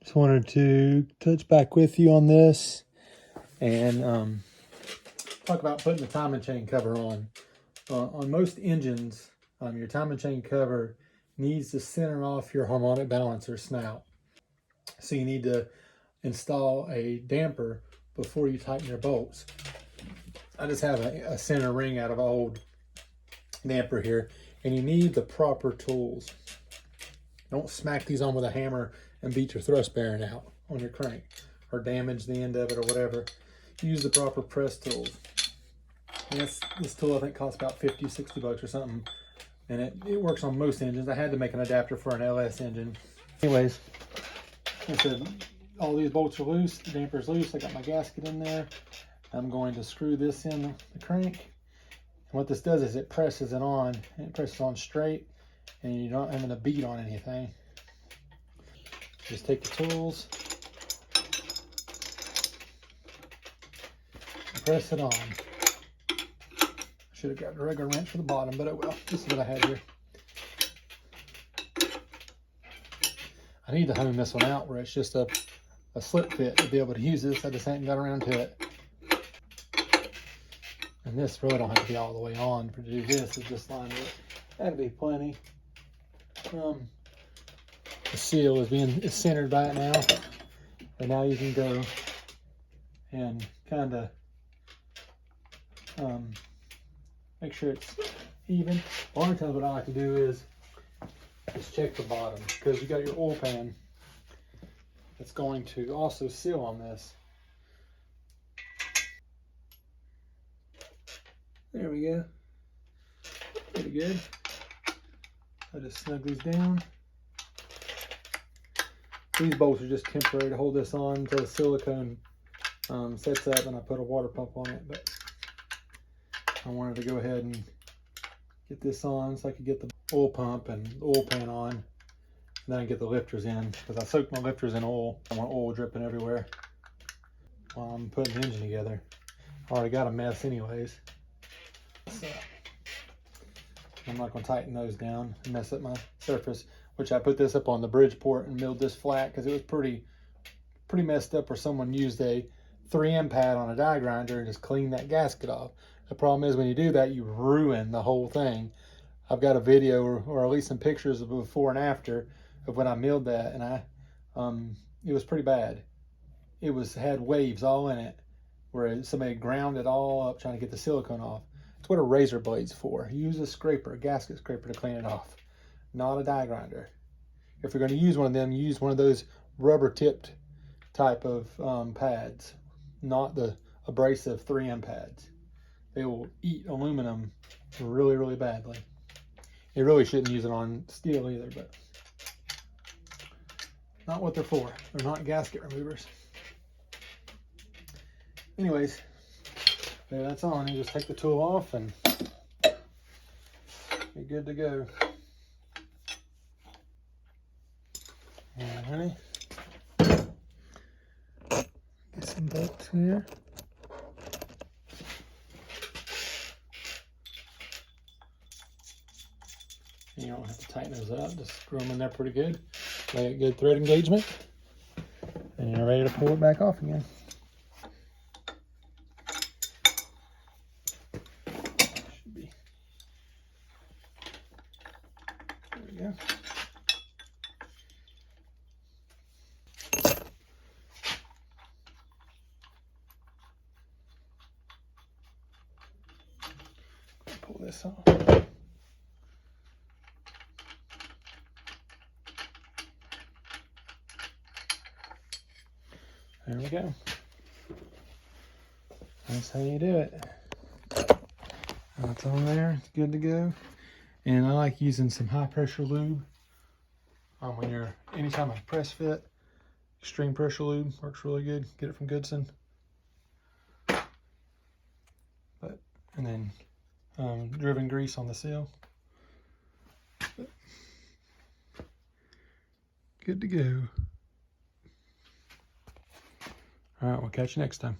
Just wanted to touch back with you on this and talk about putting the timing chain cover on. On most engines, your timing chain cover needs to center off your harmonic balancer snout. So you need to install a damper before you tighten your bolts. I just have a center ring out of an old damper here, and you need the proper tools. Don't smack these on with a hammer and beat your thrust bearing out on your crank or damage the end of it or whatever. Use the proper press tools. And this tool I think costs about 50, 60 bucks or something. And it works on most engines. I had to make an adapter for an LS engine. Anyways, like I said, all these bolts are loose, the damper's loose. I got my gasket in there. I'm going to screw this in the crank. And what this does is it presses it on, and it presses on straight, and you're not having to beat on anything. Just take the tools, and press it on. Should have grabbed a regular wrench for the bottom, but it will. This is what I had here. I need to hone this one out where it's just a slip fit to be able to use this. I just hadn't got around to it. And this really don't have to be all the way on to do this. It's just lined it. That'd be plenty. The seal is centered by it now. And now you can go and kind of make sure it's even. A lot of times what I like to do is just check the bottom, because you got your oil pan that's going to also seal on this. There we go. Pretty good. I just snug these down. These bolts are just temporary to hold this on until the silicone sets up and I put a water pump on it. But I wanted to go ahead and get this on so I could get the oil pump and oil pan on. And then I get the lifters in, because I soaked my lifters in oil. I want oil dripping everywhere while I'm putting the engine together. I already got a mess anyways. So I'm not going to tighten those down and mess up my surface, which I put this up on the Bridgeport and milled this flat because it was pretty messed up, where someone used a 3M pad on a die grinder and just cleaned that gasket off. The problem is when you do that, you ruin the whole thing. I've got a video or at least some pictures of before and after of when I milled that, and it was pretty bad. It had waves all in it where somebody ground it all up trying to get the silicone off. It's what a razor blade's for. Use a scraper, a gasket scraper, to clean it off, not a die grinder. If you're going to use one of them, use one of those rubber tipped type of pads, not the abrasive 3M pads. They will eat aluminum really, really badly. You really shouldn't use it on steel either, but not what they're for. They're not gasket removers. Anyways, there, that's on. You just take the tool off and you're good to go. Alright. Get some bolts here. You don't have to tighten those up, just screw them in there pretty good. Lay a good thread engagement, and you're ready to pull it back off again. Should be. There we go. Pull this off. There we go. That's how you do it. That's on there. It's good to go. And I like using some high pressure lube when you're anytime I press fit. Extreme pressure lube works really good. Get it from Goodson. And then driven grease on the seal. Good to go. All right, we'll catch you next time.